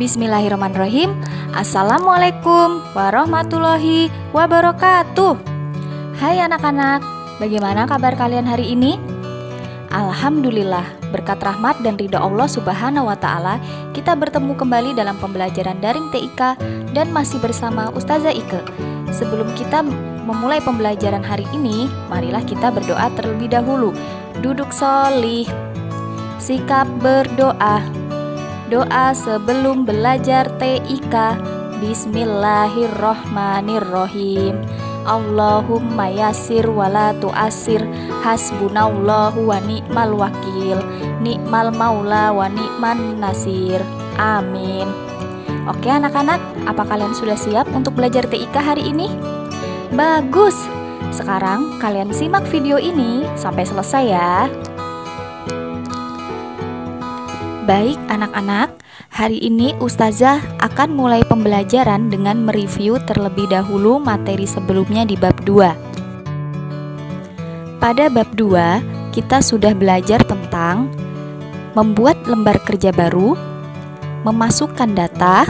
Bismillahirrahmanirrahim. Assalamualaikum warahmatullahi wabarakatuh. Hai anak-anak, bagaimana kabar kalian hari ini? Alhamdulillah, berkat rahmat dan ridha Allah Subhanahu wa Ta'ala, kita bertemu kembali dalam pembelajaran daring TIK dan masih bersama Ustazah Ike. Sebelum kita memulai pembelajaran hari ini, marilah kita berdoa terlebih dahulu. Duduk sholih, sikap berdoa. Doa sebelum belajar TIK. Bismillahirrohmanirrohim. Allahumma yasir wala tu'asir. Hasbunallahu wa ni'mal wakil. Ni'mal maula wa ni'man nasir. Amin. Oke anak-anak, apa kalian sudah siap untuk belajar TIK hari ini? Bagus. Sekarang kalian simak video ini sampai selesai ya. Baik anak-anak, hari ini Ustazah akan mulai pembelajaran dengan mereview terlebih dahulu materi sebelumnya di bab 2. Pada bab 2, kita sudah belajar tentang membuat lembar kerja baru, memasukkan data,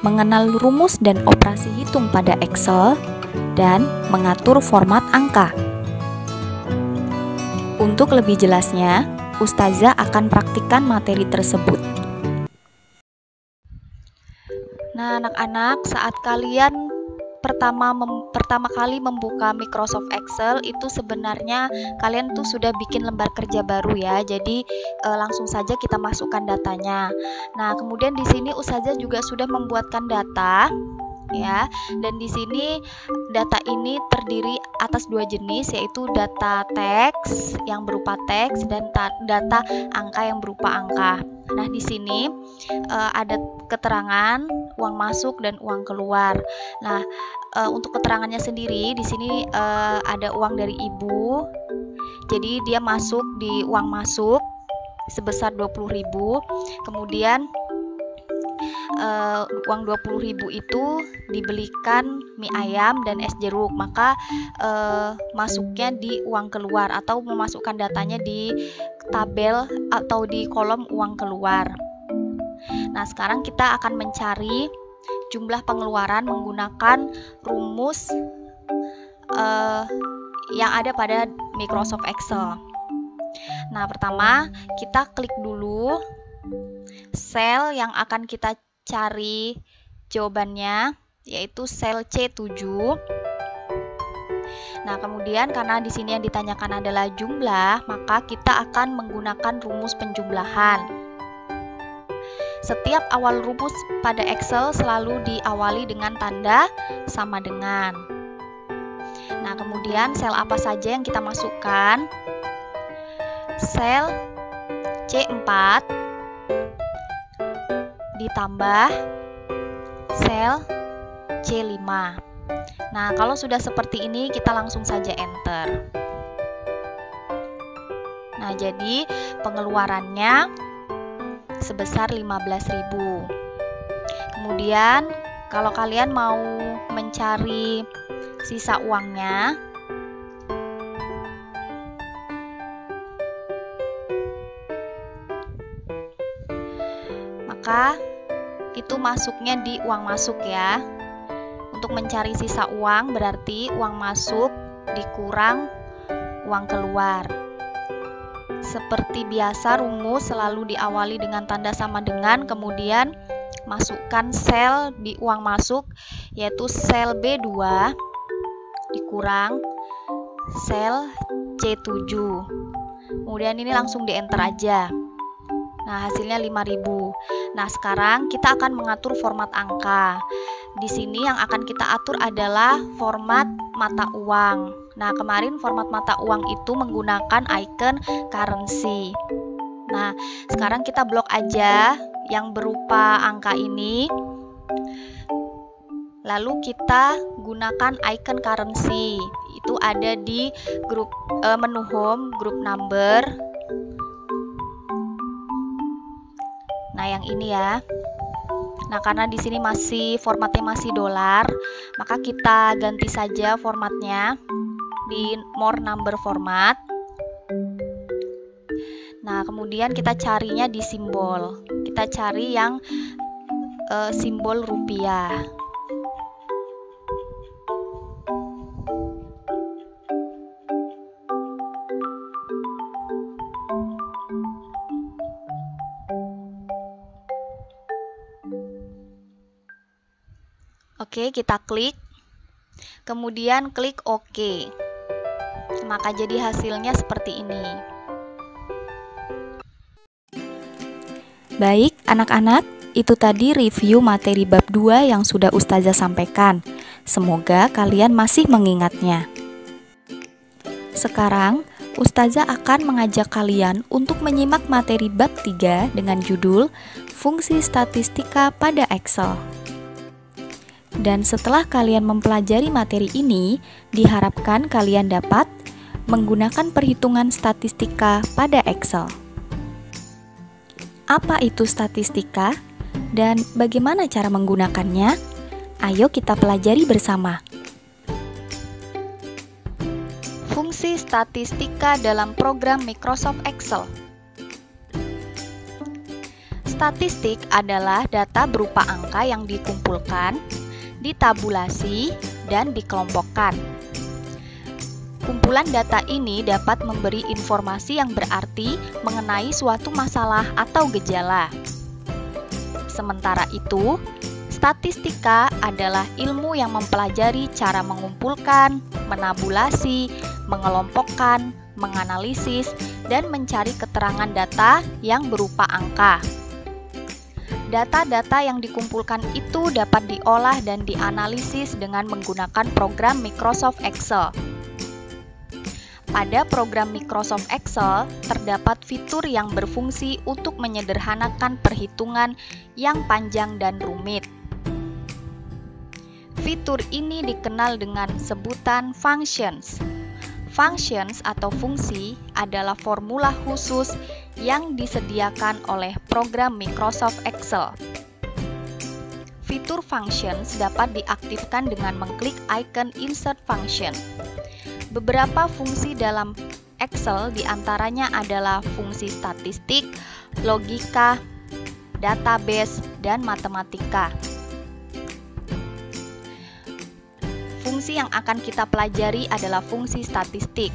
mengenal rumus dan operasi hitung pada Excel, dan mengatur format angka. Untuk lebih jelasnya, Ustazah akan praktikkan materi tersebut. Nah, anak-anak, saat kalian pertama kali membuka Microsoft Excel, itu sebenarnya kalian tuh sudah bikin lembar kerja baru ya. Jadi langsung saja kita masukkan datanya. Nah, kemudian di sini Ustazah juga sudah membuatkan data. Ya, dan di sini data ini terdiri atas dua jenis, yaitu data teks yang berupa teks dan data angka yang berupa angka. Nah, di sini ada keterangan uang masuk dan uang keluar. Nah, untuk keterangannya sendiri di sini ada uang dari ibu. Jadi dia masuk di uang masuk sebesar 20.000. Kemudian uang 20.000 itu dibelikan mie ayam dan es jeruk, maka masuknya di uang keluar atau memasukkan datanya di tabel atau di kolom uang keluar. Nah, sekarang kita akan mencari jumlah pengeluaran menggunakan rumus yang ada pada Microsoft Excel. Nah, pertama kita klik dulu sel yang akan kita cari jawabannya, yaitu sel C7. Nah, kemudian karena di sini yang ditanyakan adalah jumlah, maka kita akan menggunakan rumus penjumlahan. Setiap awal rumus pada Excel selalu diawali dengan tanda sama dengan. Nah, kemudian sel apa saja yang kita masukkan? Sel C4 ditambah sel C5. Nah, kalau sudah seperti ini kita langsung saja enter. Nah, jadi pengeluarannya sebesar 15.000. Kemudian kalau kalian mau mencari sisa uangnya, maka itu masuknya di uang masuk ya. Untuk mencari sisa uang berarti uang masuk dikurang uang keluar. Seperti biasa rumus selalu diawali dengan tanda sama dengan, kemudian masukkan sel di uang masuk, yaitu sel B2 dikurang sel C7. Kemudian ini langsung di enter aja. Nah, hasilnya 5.000. Nah, sekarang kita akan mengatur format angka. Di sini yang akan kita atur adalah format mata uang. Nah, kemarin format mata uang itu menggunakan icon currency. Nah, sekarang kita blok aja yang berupa angka ini. Lalu kita gunakan icon currency. Itu ada di grup menu home, grup number. Nah, yang ini ya. Nah, karena di sini formatnya masih dolar, maka kita ganti saja formatnya di more number format. Nah, kemudian kita carinya di simbol. Kita cari yang simbol rupiah. Oke, kita klik. Kemudian klik OK. Maka jadi hasilnya seperti ini. Baik, anak-anak, itu tadi review materi bab 2 yang sudah Ustazah sampaikan. Semoga kalian masih mengingatnya. Sekarang, Ustazah akan mengajak kalian untuk menyimak materi bab 3 dengan judul Fungsi Statistika pada Excel. Dan setelah kalian mempelajari materi ini, diharapkan kalian dapat menggunakan perhitungan statistika pada Excel. Apa itu statistika dan bagaimana cara menggunakannya? Ayo kita pelajari bersama. Fungsi statistika dalam program Microsoft Excel. Statistik adalah data berupa angka yang dikumpulkan, ditabulasi, dan dikelompokkan. Kumpulan data ini dapat memberi informasi yang berarti mengenai suatu masalah atau gejala. Sementara itu, statistika adalah ilmu yang mempelajari cara mengumpulkan, menabulasi, mengelompokkan, menganalisis, dan mencari keterangan data yang berupa angka. Data-data yang dikumpulkan itu dapat diolah dan dianalisis dengan menggunakan program Microsoft Excel. Pada program Microsoft Excel, terdapat fitur yang berfungsi untuk menyederhanakan perhitungan yang panjang dan rumit. Fitur ini dikenal dengan sebutan functions. Functions atau fungsi adalah formula khusus yang disediakan oleh program Microsoft Excel. Fitur functions dapat diaktifkan dengan mengklik icon Insert Function. Beberapa fungsi dalam Excel diantaranya adalah fungsi statistik, logika, database, dan matematika. Fungsi yang akan kita pelajari adalah fungsi statistik.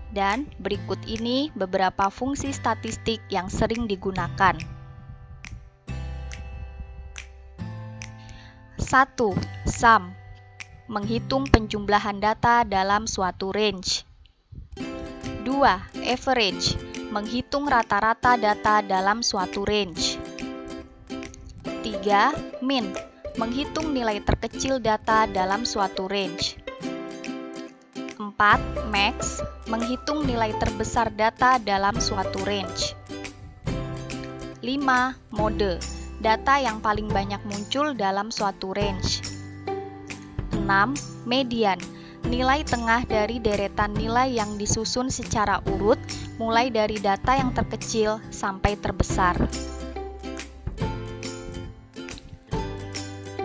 Dan berikut ini beberapa fungsi statistik yang sering digunakan. 1. Sum, menghitung penjumlahan data dalam suatu range. 2. Average, menghitung rata-rata data dalam suatu range. 3. Min, menghitung nilai terkecil data dalam suatu range. 4. Max, menghitung nilai terbesar data dalam suatu range. 5. Mode, data yang paling banyak muncul dalam suatu range. 6. Median, nilai tengah dari deretan nilai yang disusun secara urut, mulai dari data yang terkecil sampai terbesar.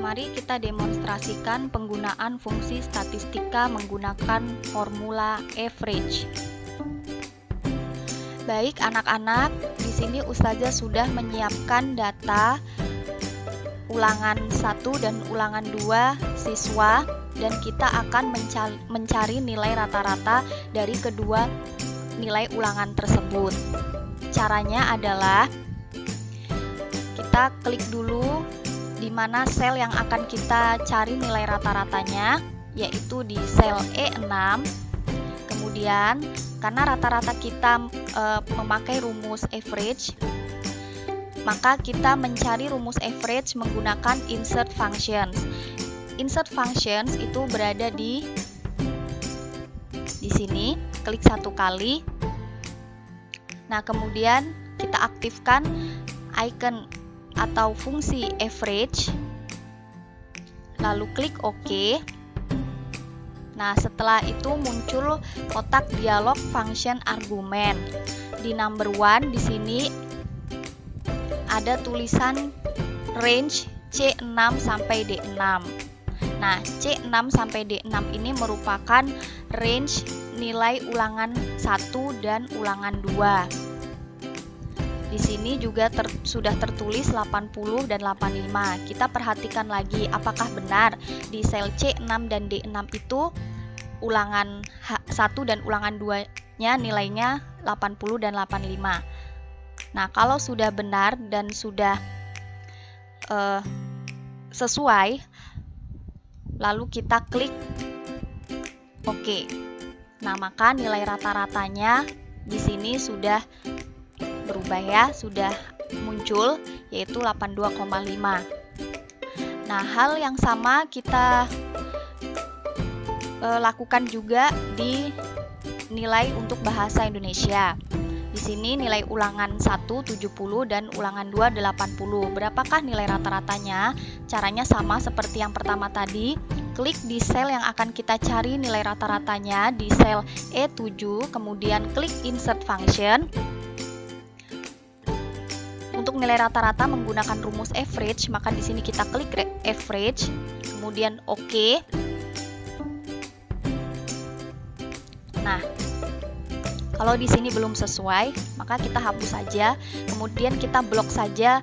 Mari kita demonstrasikan penggunaan fungsi statistika menggunakan formula average. Baik anak-anak, di sini Ustazah sudah menyiapkan data ulangan 1 dan ulangan 2 siswa, dan kita akan mencari nilai rata-rata dari kedua nilai ulangan tersebut. Caranya adalah kita klik dulu di mana sel yang akan kita cari nilai rata-ratanya, yaitu di sel E6. Kemudian, karena rata-rata kita memakai rumus average, maka kita mencari rumus average menggunakan insert functions. Insert functions itu berada di sini, klik satu kali. Nah, kemudian kita aktifkan icon atau fungsi average, lalu klik OK. Nah, setelah itu muncul kotak dialog function argumen. Di number 1 di sini ada tulisan range C6 sampai D6. Nah, C6 sampai D6 ini merupakan range nilai ulangan 1 dan ulangan 2. Di sini juga sudah tertulis 80 dan 85. Kita perhatikan lagi apakah benar di sel C6 dan D6 itu ulangan 1 dan ulangan 2-nya nilainya 80 dan 85. Nah, kalau sudah benar dan sudah sesuai, lalu kita klik OK. Nah, maka nilai rata-ratanya di sini sudah berubah ya, sudah muncul, yaitu 82,5. Nah, hal yang sama kita lakukan juga di nilai untuk bahasa Indonesia. Di sini nilai ulangan 1 70 dan ulangan 2 80. Berapakah nilai rata-ratanya? Caranya sama seperti yang pertama tadi. Klik di sel yang akan kita cari nilai rata-ratanya di sel E7, kemudian klik insert function. Untuk nilai rata-rata menggunakan rumus average, maka di sini kita klik average, kemudian OK. Nah, kalau di sini belum sesuai, maka kita hapus saja, kemudian kita blok saja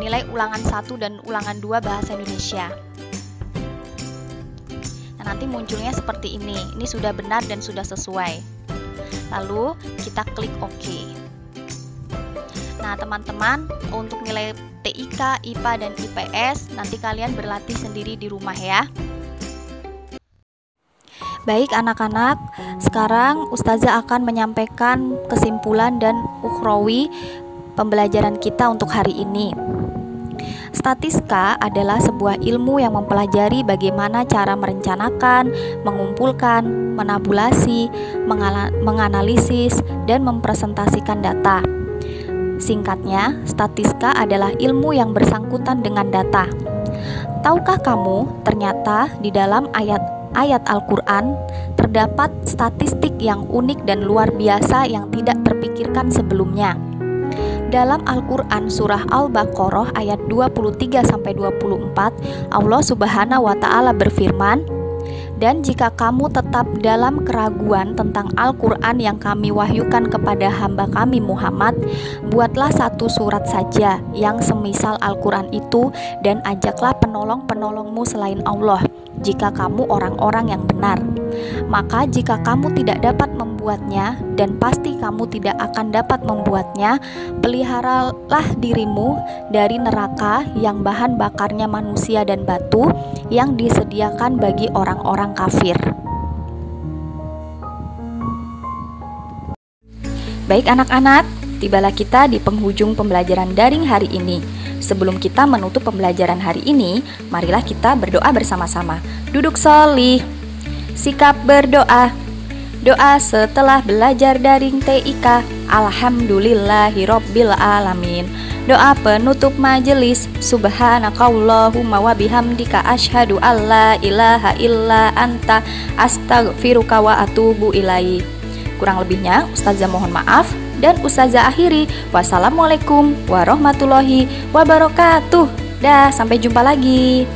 nilai ulangan 1 dan ulangan 2 bahasa Indonesia. Nah, nanti munculnya seperti ini. Ini sudah benar dan sudah sesuai. Lalu kita klik OK. Nah, teman-teman, untuk nilai TIK, IPA, dan IPS nanti kalian berlatih sendiri di rumah ya. Baik anak-anak, sekarang Ustazah akan menyampaikan kesimpulan dan ukhrawi pembelajaran kita untuk hari ini. Statistika adalah sebuah ilmu yang mempelajari bagaimana cara merencanakan, mengumpulkan, menabulasi, menganalisis, dan mempresentasikan data. Singkatnya, statistika adalah ilmu yang bersangkutan dengan data. Tahukah kamu, ternyata di dalam ayat Al-Quran terdapat statistik yang unik dan luar biasa yang tidak terpikirkan sebelumnya. Dalam Al-Quran surah Al-Baqarah ayat 23-24, Allah Subhanahu wa Ta'ala berfirman, "Dan jika kamu tetap dalam keraguan tentang Al-Quran yang kami wahyukan kepada hamba kami Muhammad, buatlah satu surat saja yang semisal Al-Quran itu dan ajaklah penolong-penolongmu selain Allah, jika kamu orang-orang yang benar. Maka jika kamu tidak dapat membuatnya, dan pasti kamu tidak akan dapat membuatnya, peliharalah dirimu dari neraka yang bahan bakarnya manusia dan batu yang disediakan bagi orang-orang kafir." Baik anak-anak, tibalah kita di penghujung pembelajaran daring hari ini. Sebelum kita menutup pembelajaran hari ini, marilah kita berdoa bersama-sama. Duduk sholih. Sikap berdoa. Doa setelah belajar daring TIK. Alhamdulillahirabbil alamin. Doa penutup majelis. Subhanakallahumma wa bihamdika asyhadu alla ilaha illa anta astaghfiruka wa atubu ilaik. Kurang lebihnya Ustazah mohon maaf dan Ustazah akhiri. Wassalamualaikum warahmatullahi wabarakatuh. Dah, sampai jumpa lagi.